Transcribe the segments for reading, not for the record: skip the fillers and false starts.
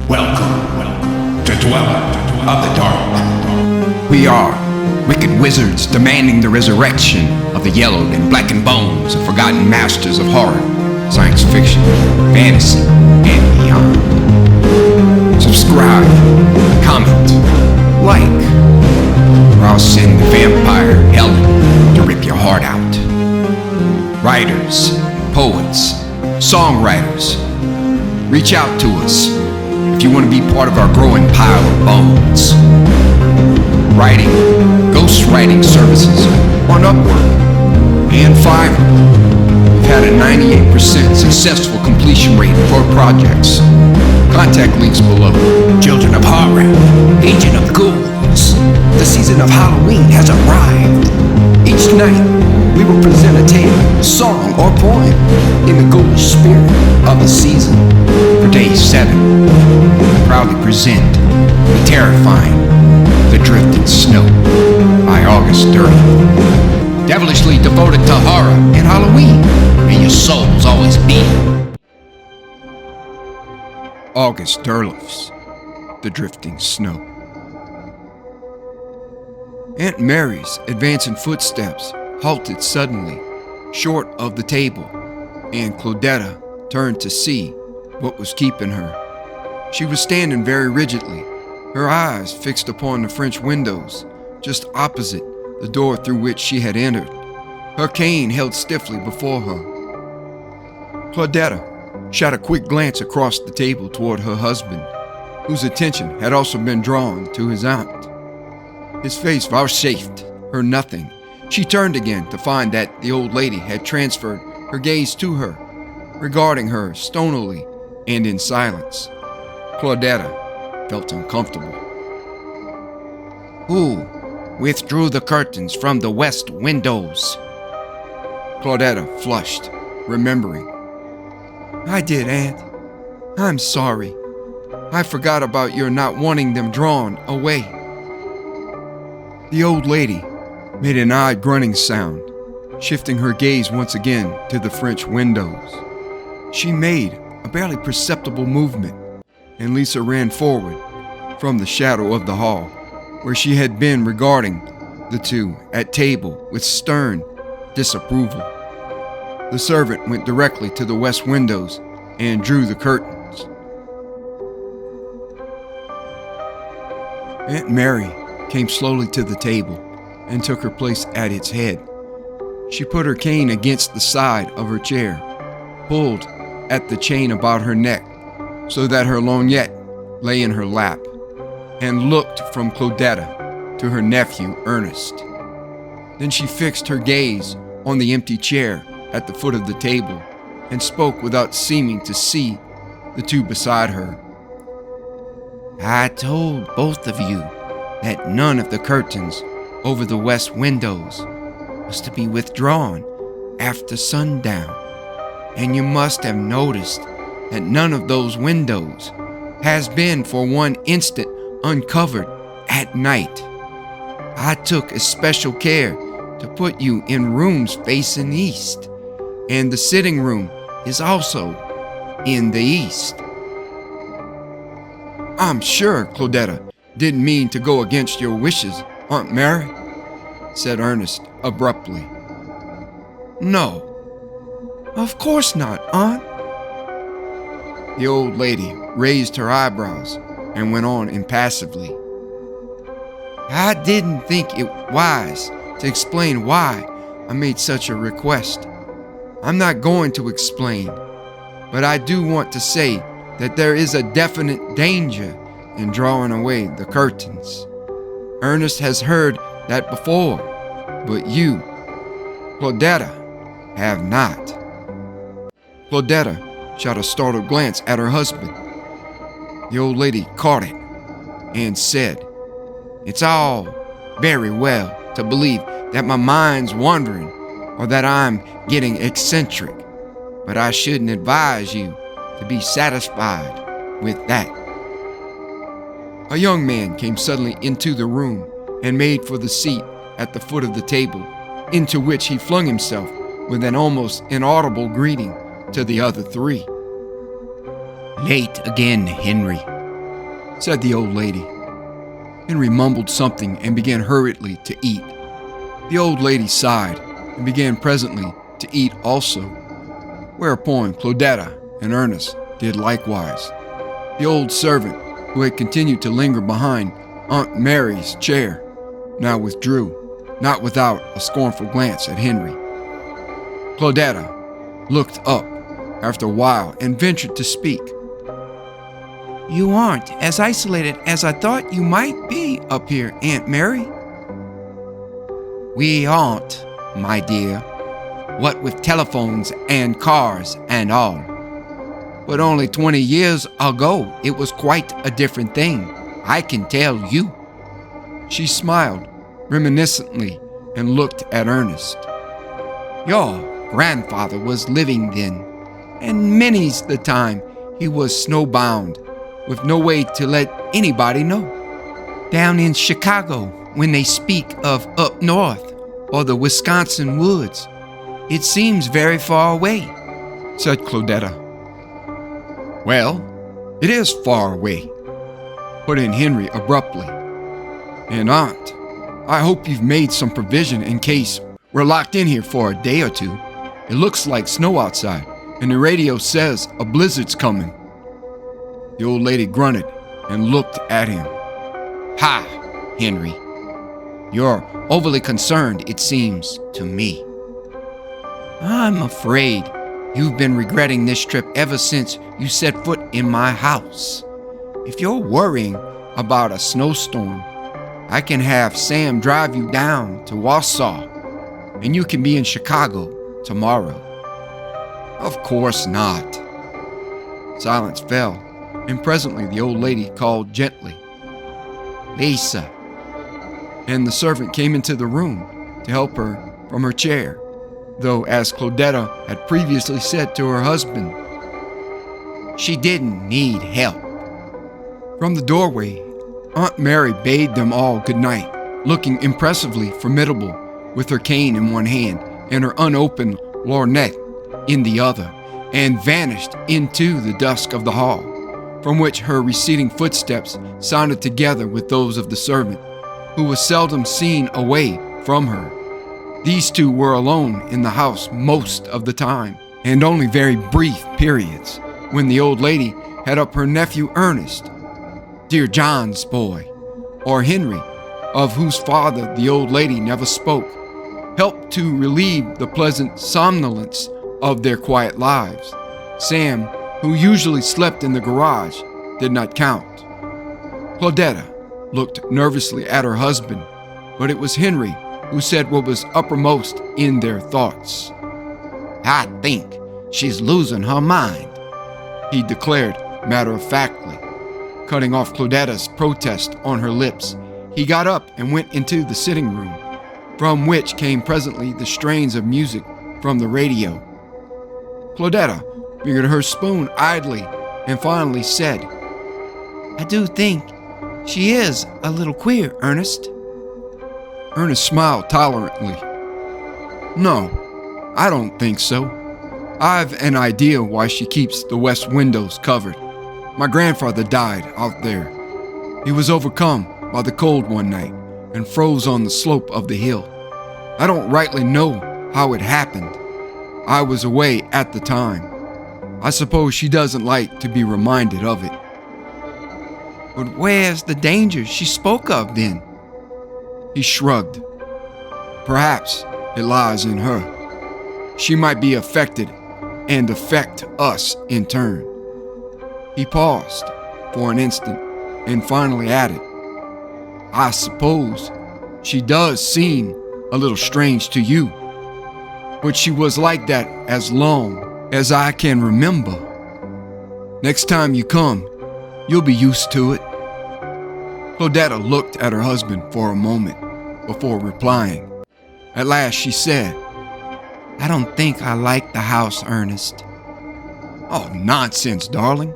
Welcome to Dweller of the Dark. We are wicked wizards demanding the resurrection of the yellowed and blackened bones of forgotten masters of horror, science fiction, fantasy, and beyond. Subscribe, comment, like, or I'll send the vampire Helen to rip your heart out. Writers, poets, songwriters, reach out to us if you want to be part of our growing pile of bones. Writing, ghostwriting services on Upwork and Fiverr. We've had a 98% successful completion rate for projects. Contact links below. Children of horror, agent of ghouls, the season of Halloween has arrived. Each night, we will present a tale, song, or poem in the ghoulish spirit of the season. For day 7, we proudly present the terrifying The Drifting Snow by August Derleth. Devilishly devoted to horror and Halloween, may your souls always be. August Derleth's The Drifting Snow. Aunt Mary's advancing footsteps halted suddenly, short of the table, and Claudetta turned to see what was keeping her. She was standing very rigidly, her eyes fixed upon the French windows, just opposite the door through which she had entered, her cane held stiffly before her. Claudetta shot a quick glance across the table toward her husband, whose attention had also been drawn to his aunt. His face vouchsafed her nothing. She turned again to find that the old lady had transferred her gaze to her, regarding her stonily and in silence. Claudetta felt uncomfortable. Who withdrew the curtains from the west windows? Claudetta flushed, remembering. I did, Aunt. I'm sorry. I forgot about your not wanting them drawn away. The old lady made an odd grunting sound, shifting her gaze once again to the French windows. She made a barely perceptible movement, and Lisa ran forward from the shadow of the hall, where she had been regarding the two at table with stern disapproval. The servant went directly to the west windows and drew the curtains. Aunt Mary came slowly to the table and took her place at its head. She put her cane against the side of her chair, pulled at the chain about her neck so that her lorgnette lay in her lap, and looked from Claudetta to her nephew Ernest. Then she fixed her gaze on the empty chair at the foot of the table and spoke without seeming to see the two beside her. I told both of you that none of the curtains over the west windows was to be withdrawn after sundown, and you must have noticed that none of those windows has been for one instant uncovered at night. I took especial care to put you in rooms facing east, and the sitting room is also in the east. I'm sure Claudetta didn't mean to go against your wishes, Aunt Mary, said Ernest abruptly. No, of course not, Aunt. The old lady raised her eyebrows and went on impassively. I didn't think it wise to explain why I made such a request. I'm not going to explain, but I do want to say that there is a definite danger in drawing away the curtains. Ernest has heard that before, but you, Claudetta, have not. Claudetta shot a startled glance at her husband. The old lady caught it and said, It's all very well to believe that my mind's wandering or that I'm getting eccentric, but I shouldn't advise you to be satisfied with that. A young man came suddenly into the room and made for the seat at the foot of the table, into which he flung himself with an almost inaudible greeting to the other three. Late again, Henry, said the old lady. Henry mumbled something and began hurriedly to eat. The old lady sighed and began presently to eat also, whereupon Claudetta and Ernest did likewise. The old servant, who had continued to linger behind Aunt Mary's chair, now withdrew, not without a scornful glance at Henry. Claudetta looked up after a while and ventured to speak. You aren't as isolated as I thought you might be up here, Aunt Mary. We aren't, my dear, what with telephones and cars and all. But only 20 years ago, it was quite a different thing, I can tell you. She smiled reminiscently and looked at Ernest. Your grandfather was living then, and many's the time he was snowbound, with no way to let anybody know. Down in Chicago, when they speak of up north or the Wisconsin woods, it seems very far away, said Claudetta. Well, it is far away, put in Henry abruptly. And Aunt, I hope you've made some provision in case we're locked in here for a day or two. It looks like snow outside, and the radio says a blizzard's coming. The old lady grunted and looked at him. Ha, Henry. You're overly concerned, it seems to me. I'm afraid you've been regretting this trip ever since you set foot in my house. If you're worrying about a snowstorm, I can have Sam drive you down to Warsaw, and you can be in Chicago tomorrow. Of course not. Silence fell, and presently the old lady called gently, Lisa. And the servant came into the room to help her from her chair, though, as Claudetta had previously said to her husband, she didn't need help. From the doorway, Aunt Mary bade them all good night, looking impressively formidable with her cane in one hand and her unopened lorgnette in the other, and vanished into the dusk of the hall, from which her receding footsteps sounded together with those of the servant, who was seldom seen away from her. These two were alone in the house most of the time, and only very brief periods, when the old lady had up her nephew Ernest, dear John's boy, or Henry, of whose father the old lady never spoke, helped to relieve the pleasant somnolence of their quiet lives. Sam, who usually slept in the garage, did not count. Claudetta looked nervously at her husband, but it was Henry who said what was uppermost in their thoughts. I think she's losing her mind, he declared matter-of-factly. Cutting off Claudetta's protest on her lips, he got up and went into the sitting room, from which came presently the strains of music from the radio. Claudetta fingered her spoon idly and finally said, I do think she is a little queer, Ernest. Ernest smiled tolerantly. No, I don't think so. I've an idea why she keeps the west windows covered. My grandfather died out there. He was overcome by the cold one night and froze on the slope of the hill. I don't rightly know how it happened. I was away at the time. I suppose she doesn't like to be reminded of it. But where's the danger she spoke of then? He shrugged. Perhaps it lies in her. She might be affected and affect us in turn. He paused for an instant and finally added, I suppose she does seem a little strange to you, but she was like that as long as I can remember. Next time you come, you'll be used to it. Claudetta looked at her husband for a moment before replying. At last she said, I don't think I like the house, Ernest. Oh, nonsense, darling.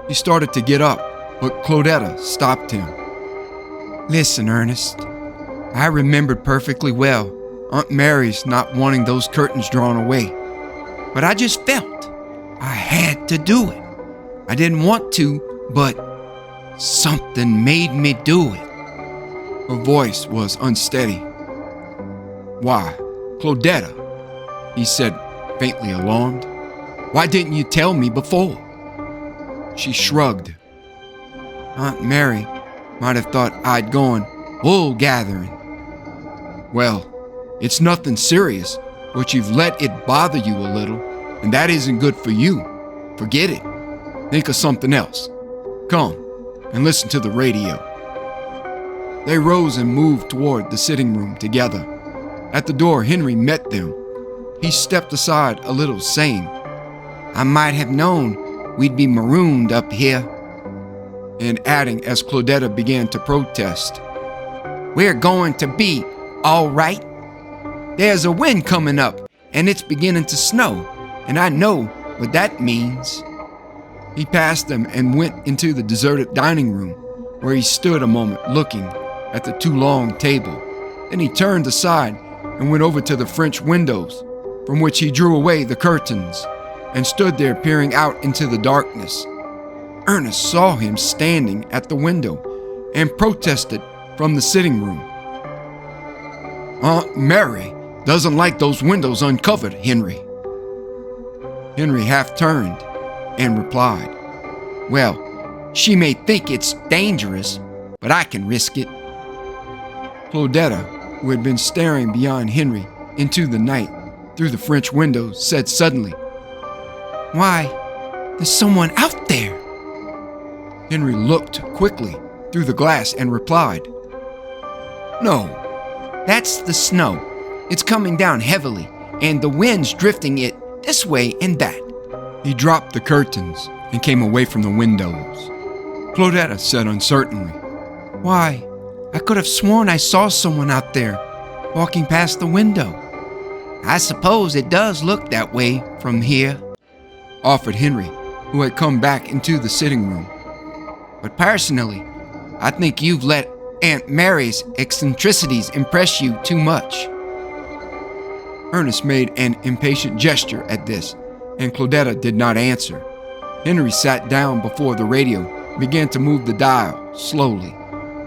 He started to get up, but Claudetta stopped him. Listen, Ernest, I remembered perfectly well Aunt Mary's not wanting those curtains drawn away, but I just felt I had to do it. I didn't want to, but Something made me do it. Her voice was unsteady. Why, Claudetta, he said, faintly alarmed. Why didn't you tell me before? She shrugged. Aunt Mary might have thought I'd gone wool gathering. Well, it's nothing serious, but you've let it bother you a little, and that isn't good for you. Forget it. Think of something else. Come and listen to the radio. They rose and moved toward the sitting room together. At the door, Henry met them. He stepped aside a little, saying, I might have known we'd be marooned up here. And adding as Claudetta began to protest, We're going to be all right. There's a wind coming up, and it's beginning to snow, and I know what that means. He passed them and went into the deserted dining room, where he stood a moment looking at the too long table. Then he turned aside and went over to the French windows, from which he drew away the curtains, and stood there peering out into the darkness. Ernest saw him standing at the window and protested from the sitting room. Aunt Mary doesn't like those windows uncovered, Henry. Henry half turned and replied, Well, she may think it's dangerous, but I can risk it. Claudetta, who had been staring beyond Henry into the night through the French window, said suddenly, Why, there's someone out there. Henry looked quickly through the glass and replied, No, that's the snow. It's coming down heavily, and the wind's drifting it this way and that. He dropped the curtains and came away from the windows. Claudetta said uncertainly, Why, I could have sworn I saw someone out there walking past the window. I suppose it does look that way from here, offered Henry, who had come back into the sitting room. But personally, I think you've let Aunt Mary's eccentricities impress you too much. Ernest made an impatient gesture at this, and Claudetta did not answer. Henry sat down before the radio and began to move the dial slowly.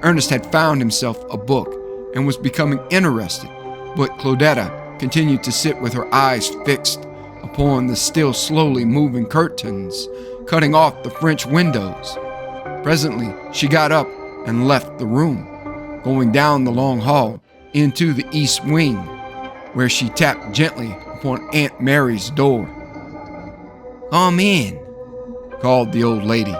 Ernest had found himself a book and was becoming interested, but Claudetta continued to sit with her eyes fixed upon the still slowly moving curtains, cutting off the French windows. Presently, she got up and left the room, going down the long hall into the east wing, where she tapped gently upon Aunt Mary's door. Come in, called the old lady.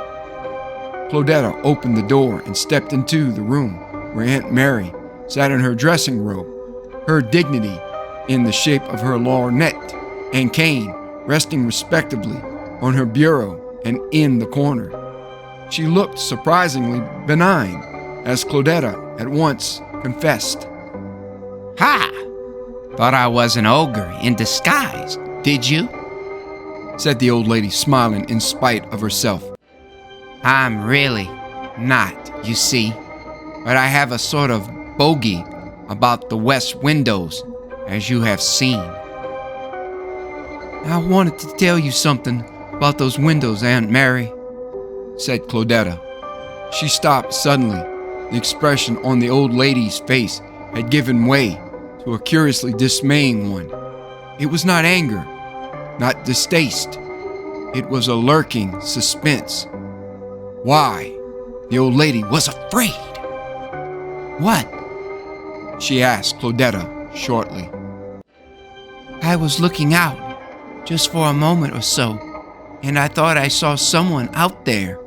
Claudetta opened the door and stepped into the room where Aunt Mary sat in her dressing robe, her dignity in the shape of her lorgnette and cane resting respectably on her bureau and in the corner. She looked surprisingly benign, as Claudetta at once confessed. Ha! Thought I was an ogre in disguise, did you? Said the old lady, smiling in spite of herself. I'm really not, you see, but I have a sort of bogey about the west windows, as you have seen. I wanted to tell you something about those windows, Aunt Mary, said Claudetta. She stopped suddenly. The expression on the old lady's face had given way to a curiously dismaying one. It was not anger, not distaste. It was a lurking suspense. Why? The old lady was afraid. What? She asked Claudetta shortly. I was looking out just for a moment or so, and I thought I saw someone out there.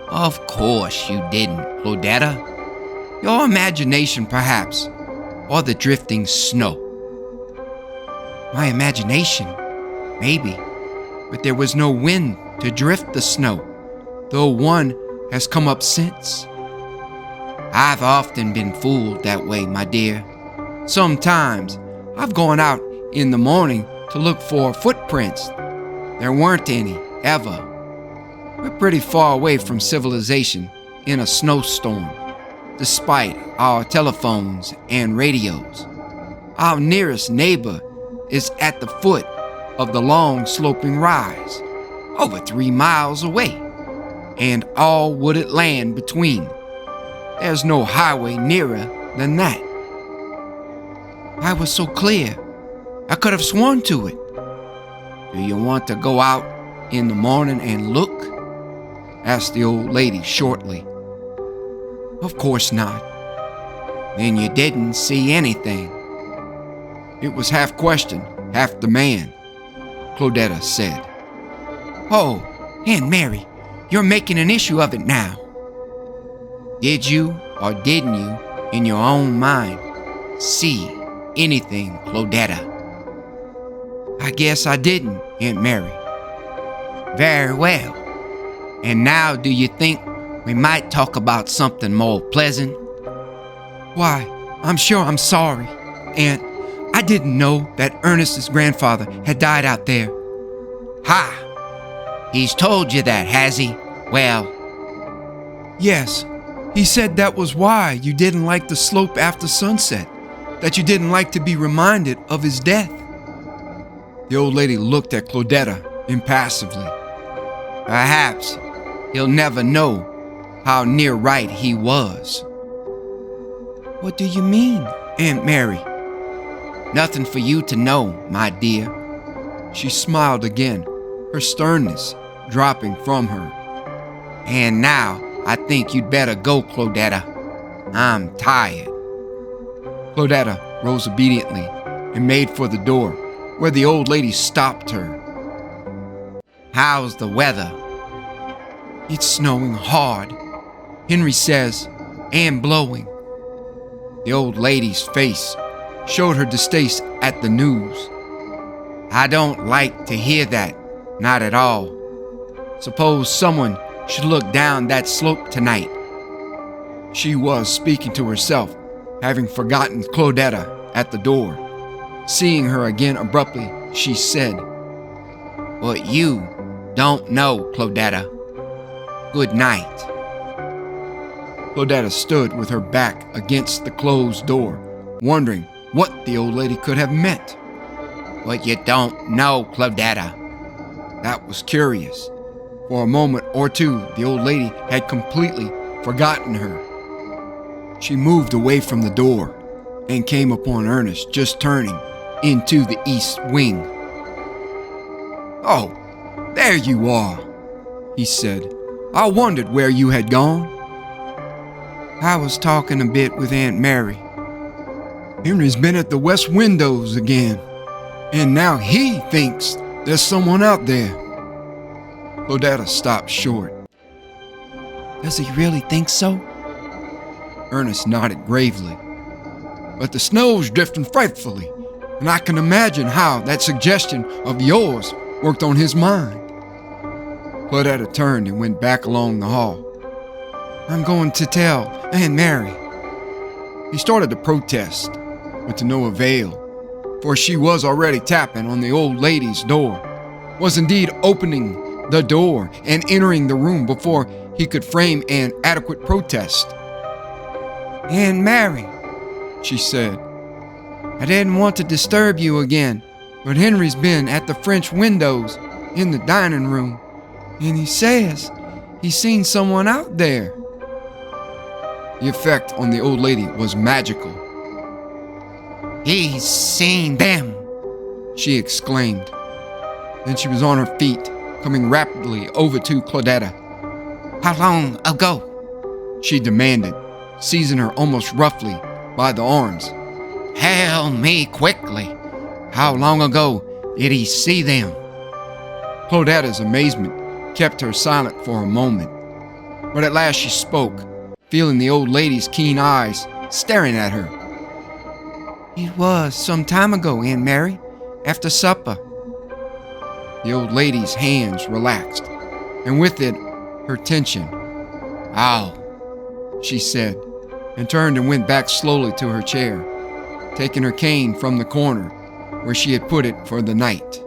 Of course you didn't, Claudetta. Your imagination, perhaps, or the drifting snow. My imagination, maybe, but there was no wind to drift the snow, though one has come up since. I've often been fooled that way, my dear. Sometimes I've gone out in the morning to look for footprints. There weren't any, ever. We're pretty far away from civilization in a snowstorm, despite our telephones and radios. Our nearest neighbor is at the foot of the long sloping rise, over 3 miles away. and all wooded land between. There's no highway nearer than that. I was so clear, I could have sworn to it. Do you want to go out in the morning and look? Asked the old lady shortly. Of course not. Then you didn't see anything. It was half question, half demand, Claudetta said. Oh, Aunt Mary, you're making an issue of it now. Did you or didn't you, in your own mind, see anything, Claudetta? I guess I didn't, Aunt Mary. Very well. And now do you think we might talk about something more pleasant? Why, I'm sure I'm sorry, Aunt. I didn't know that Ernest's grandfather had died out there. Ha! He's told you that, has he? Well, yes. He said that was why you didn't like the slope after sunset, that you didn't like to be reminded of his death. The old lady looked at Claudetta impassively. Perhaps he'll never know how near right he was. What do you mean, Aunt Mary? Nothing for you to know, my dear. She smiled again, her sternness dropping from her. And now I think you'd better go, Claudetta. I'm tired. Claudetta rose obediently and made for the door, where the old lady stopped her. How's the weather? It's snowing hard, Henry says, and blowing. The old lady's face showed her distaste at the news. I don't like to hear that, not at all. Suppose someone should look down that slope tonight. She was speaking to herself, having forgotten Claudetta at the door. Seeing her again abruptly, she said, But you don't know, Claudetta. Good night. Claudetta stood with her back against the closed door, wondering what the old lady could have meant. But you don't know, Claudetta. That was curious. For a moment or two, the old lady had completely forgotten her. She moved away from the door and came upon Ernest just turning into the east wing. Oh, there you are, he said. I wondered where you had gone. I was talking a bit with Aunt Mary. Henry's been at the west windows again, and now he thinks there's someone out there. Claudetta stopped short. Does he really think so? Ernest nodded gravely. But the snow's drifting frightfully, and I can imagine how that suggestion of yours worked on his mind. Claudetta turned and went back along the hall. I'm going to tell Aunt Mary. He started to protest, but to no avail, for she was already tapping on the old lady's door, was indeed opening the door and entering the room before he could frame an adequate protest. Aunt Mary, she said, I didn't want to disturb you again, but Henry's been at the French windows in the dining room, and he says he's seen someone out there. The effect on the old lady was magical. He's seen them, she exclaimed. Then she was on her feet, coming rapidly over to Claudetta. How long ago? She demanded, seizing her almost roughly by the arms. Tell me quickly. How long ago did he see them? Claudetta's amazement kept her silent for a moment, but at last she spoke, feeling the old lady's keen eyes staring at her. It was some time ago, Aunt Mary, after supper. The old lady's hands relaxed, and with it, her tension. Oh, she said, and turned and went back slowly to her chair, taking her cane from the corner where she had put it for the night.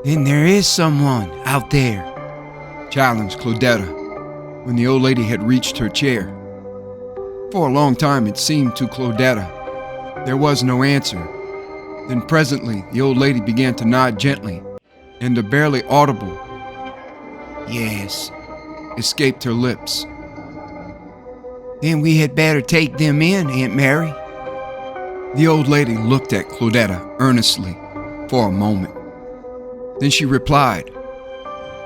Then there is someone out there, challenged Claudetta, when the old lady had reached her chair. For a long time it seemed to Claudetta there was no answer. Then presently the old lady began to nod gently, and a barely audible, yes, escaped her lips. Then we had better take them in, Aunt Mary. The old lady looked at Claudetta earnestly for a moment. Then she replied,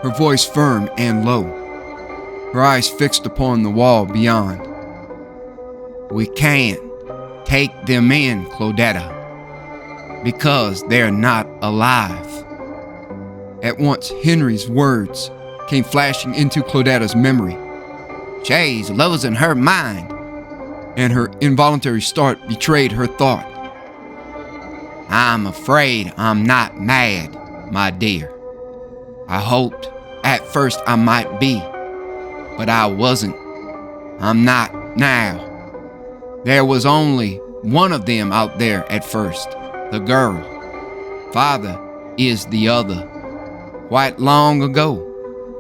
her voice firm and low, her eyes fixed upon the wall beyond. We can't take them in, Claudetta, because they're not alive. At once, Henry's words came flashing into Claudetta's memory. She's losing her mind. And her involuntary start betrayed her thought. I'm afraid I'm not mad, my dear. I hoped at first I might be, but I wasn't. I'm not now. There was only one of them out there at first, the girl. Father is the other. Quite long ago,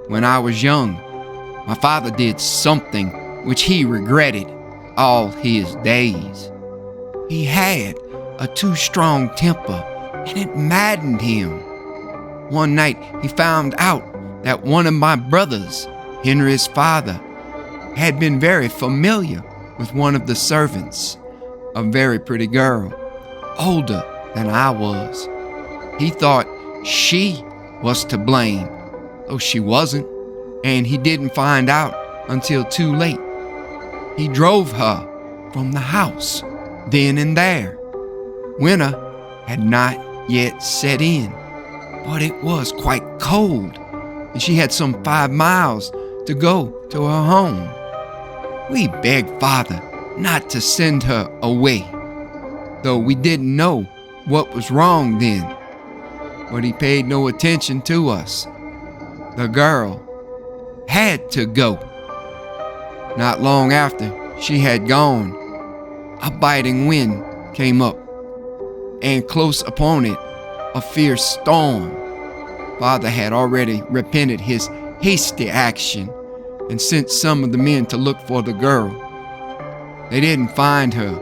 when I was young, my father did something which he regretted all his days. He had a too strong temper, and it maddened him. One night he found out that one of my brothers, Henry's father, had been very familiar with one of the servants, a very pretty girl, older than I was. He thought she was to blame, though she wasn't, and he didn't find out until too late. He drove her from the house then and there. Winter had not yet set in, but it was quite cold, and she had some 5 miles to go to her home. We begged Father not to send her away, though we didn't know what was wrong then, but he paid no attention to us. The girl had to go. Not long after she had gone, a biting wind came up, and close upon it, a fierce storm. Father had already repented his hasty action and sent some of the men to look for the girl. They didn't find her,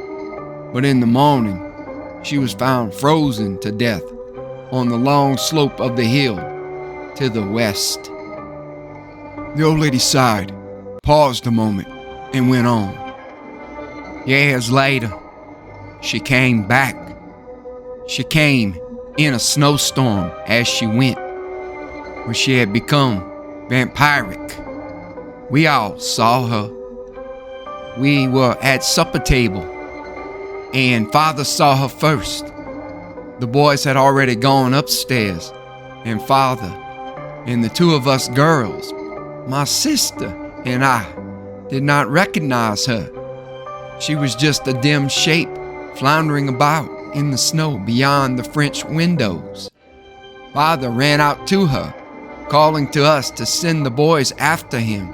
but in the morning, she was found frozen to death on the long slope of the hill to the west. The old lady sighed, paused a moment, and went on. Years later, she came back. She came in a snowstorm as she went, where she had become vampiric. We all saw her. We were at supper table, and Father saw her first. The boys had already gone upstairs, and Father and the 2 of us girls, my sister and I, did not recognize her. She was just a dim shape floundering about in the snow beyond the French windows. Father ran out to her, calling to us to send the boys after him.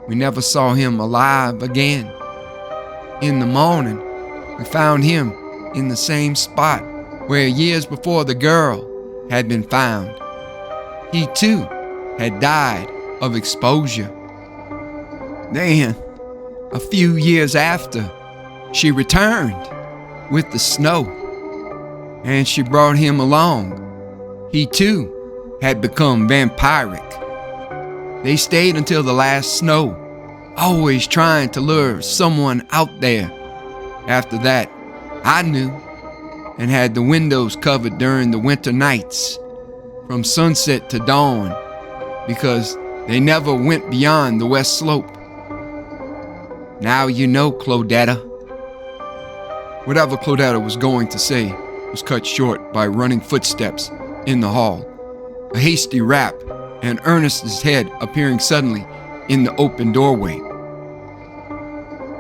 We never saw him alive again. In the morning, we found him in the same spot where years before the girl had been found. He too had died of exposure. Then, a few years after, she returned with the snow, and she brought him along. He too had become vampiric. They stayed until the last snow, always trying to lure someone out there. After that, I knew, and had the windows covered during the winter nights, from sunset to dawn, because they never went beyond the west slope. Now you know, Claudetta. Whatever Claudetta was going to say was cut short by running footsteps in the hall, a hasty rap, and Ernest's head appearing suddenly in the open doorway.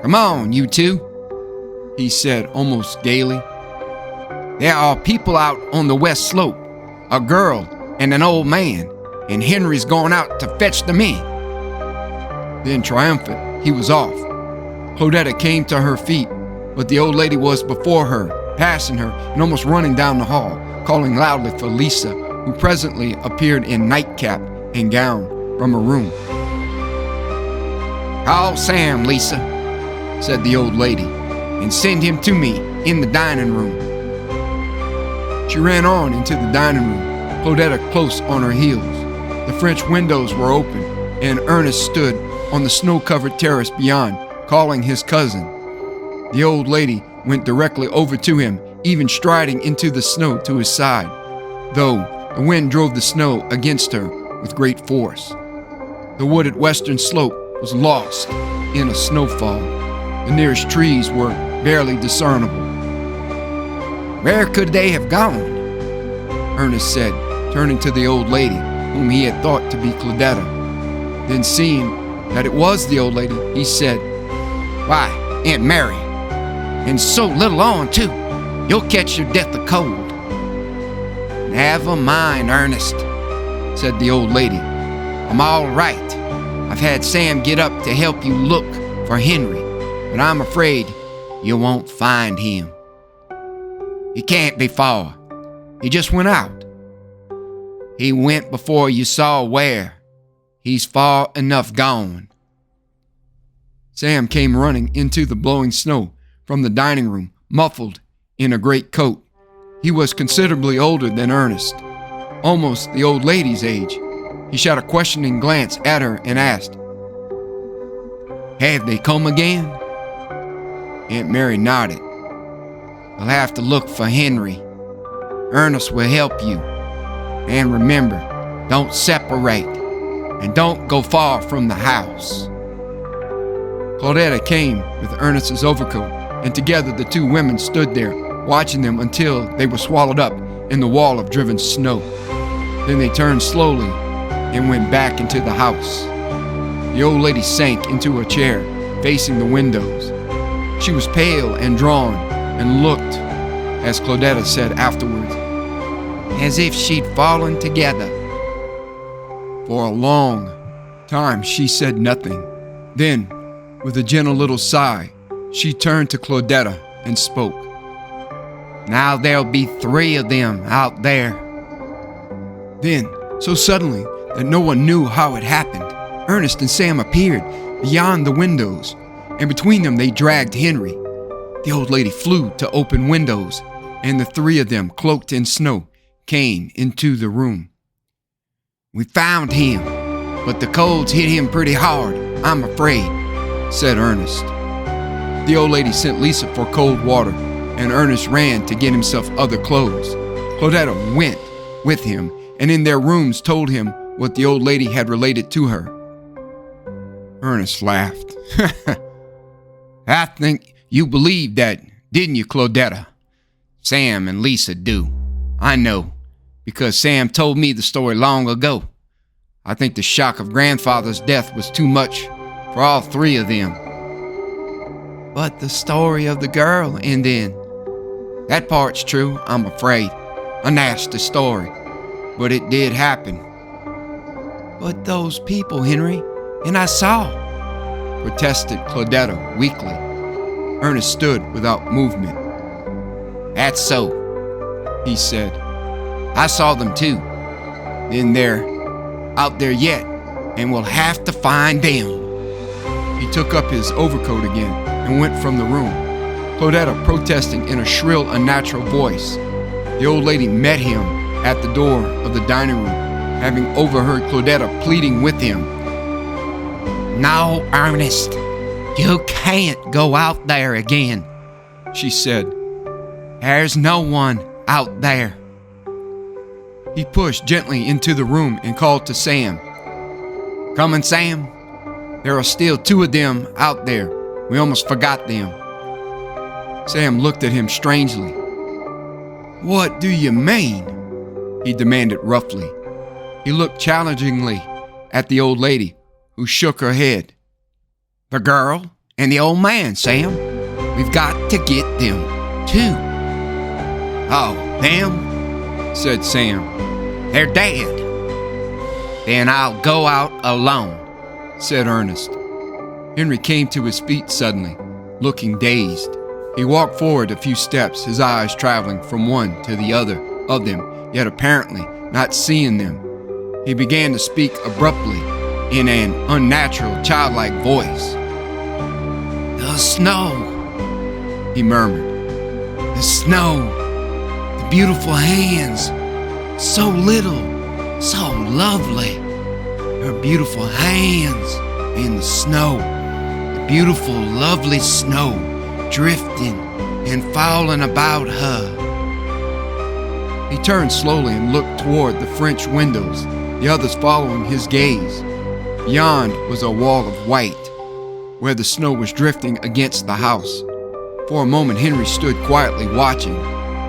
Come on, you 2, he said almost gaily. There are people out on the west slope, a girl and an old man, and Henry's going out to fetch them in. Then, triumphant, he was off. Claudetta came to her feet, but the old lady was before her, passing her and almost running down the hall, calling loudly for Lisa, who presently appeared in nightcap and gown from her room. Call Sam, Lisa, said the old lady, and send him to me in the dining room. She ran on into the dining room, Claudetta close on her heels. The French windows were open, and Ernest stood on the snow-covered terrace beyond, calling his cousin. The old lady went directly over to him, even striding into the snow to his side, though the wind drove the snow against her with great force. The wooded western slope was lost in a snowfall. The nearest trees were barely discernible. "Where could they have gone?" Ernest said, turning to the old lady, whom he had thought to be Claudetta. Then seeing that it was the old lady, he said, "Why, Aunt Mary, and so little on, too. You'll catch your death of cold." "Never mind, Ernest," said the old lady. "I'm all right. I've had Sam get up to help you look for Henry, but I'm afraid you won't find him. He can't be far. He just went out. He went before you saw where. He's far enough gone." Sam came running into the blowing snow from the dining room, muffled in a great coat. He was considerably older than Ernest, almost the old lady's age. He shot a questioning glance at her and asked, "Have they come again?" Aunt Mary nodded. "We'll have to look for Henry. Ernest will help you. And remember, don't separate, and don't go far from the house." Claudetta came with Ernest's overcoat, and together the two women stood there, watching them until they were swallowed up in the wall of driven snow. Then they turned slowly and went back into the house. The old lady sank into a chair, facing the windows. She was pale and drawn, and looked, as Claudetta said afterwards, as if she'd fallen together. For a long time she said nothing. Then, with a gentle little sigh, she turned to Claudetta and spoke. "Now there'll be 3 of them out there." Then, so suddenly that no one knew how it happened, Ernest and Sam appeared beyond the windows, and between them they dragged Henry. The old lady flew to open windows, and the 3 of them, cloaked in snow, came into the room. "We found him, but the cold's hit him pretty hard, I'm afraid," said Ernest. The old lady sent Lisa for cold water, and Ernest ran to get himself other clothes. Claudetta went with him, and in their rooms told him what the old lady had related to her. Ernest laughed. "I think you believed that, didn't you, Claudetta? Sam and Lisa do. I know, because Sam told me the story long ago. I think the shock of grandfather's death was too much for all 3 of them." "But the story of the girl, and then—" "That part's true, I'm afraid. A nasty story, but it did happen." "But those people, Henry, and I saw," protested Claudetta weakly. Ernest stood without movement. "That's so," he said. "I saw them too. Then they're out there yet, and we'll have to find them." He took up his overcoat again and went from the room, Claudetta protesting in a shrill, unnatural voice. The old lady met him at the door of the dining room, having overheard Claudetta pleading with him. "No, Ernest, you can't go out there again," she said. "There's no one out there." He pushed gently into the room and called to Sam. "Coming, Sam? There are still 2 of them out there. We almost forgot them." Sam looked at him strangely. "What do you mean?" he demanded roughly. He looked challengingly at the old lady, who shook her head. "The girl and the old man, Sam. We've got to get them, too." "Oh, them?" said Sam. "They're dead." "Then I'll go out alone," said Ernest. Henry came to his feet suddenly, looking dazed. He walked forward a few steps, his eyes traveling from one to the other of them, yet apparently not seeing them. He began to speak abruptly in an unnatural, childlike voice. "The snow," he murmured. "The snow, the beautiful hands, so little, so lovely. her beautiful hands in the snow, the beautiful, lovely snow drifting and falling about her. He turned slowly and looked toward the French windows, the others following his gaze. Beyond was a wall of white, where the snow was drifting against the house. For a moment, Henry stood quietly watching.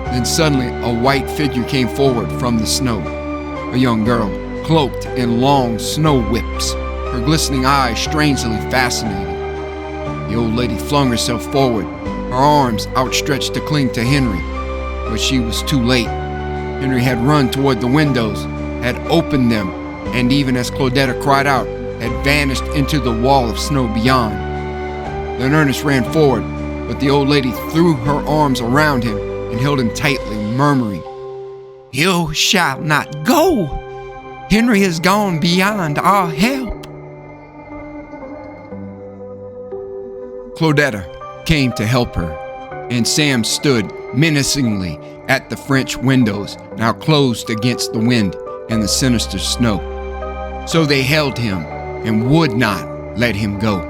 Then suddenly, a white figure came forward from the snow. A young girl, cloaked in long snow whips, her glistening eyes strangely fascinating. The old lady flung herself forward, her arms outstretched to cling to Henry, but she was too late. Henry had run toward the windows, had opened them, and even as Claudetta cried out, had vanished into the wall of snow beyond. Then Ernest ran forward, but the old lady threw her arms around him and held him tightly, murmuring, "You shall not go. Henry has gone beyond our help." Claudetta came to help her, and Sam stood menacingly at the French windows, now closed against the wind and the sinister snow. So they held him and would not let him go.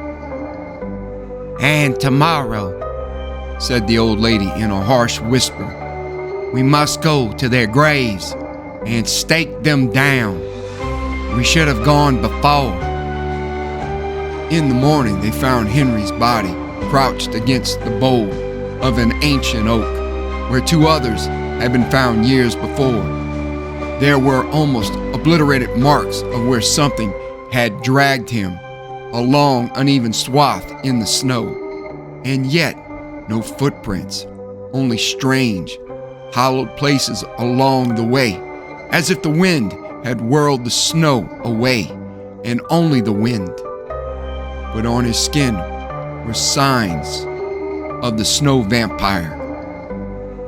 "And tomorrow," said the old lady in a harsh whisper, "we must go to their graves and stake them down. We should have gone before." In the morning, they found Henry's body crouched against the bole of an ancient oak, where two others had been found years before. There were almost obliterated marks of where something had dragged him, a long, uneven swath in the snow, and yet no footprints, only strange, hollowed places along the way, as if the wind had whirled the snow away, and only the wind. But on his skin were signs of the snow vampire,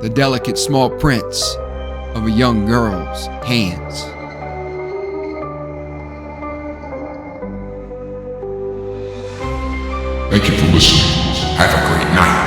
the delicate small prints of a young girl's hands. Thank you for listening. Have a great night.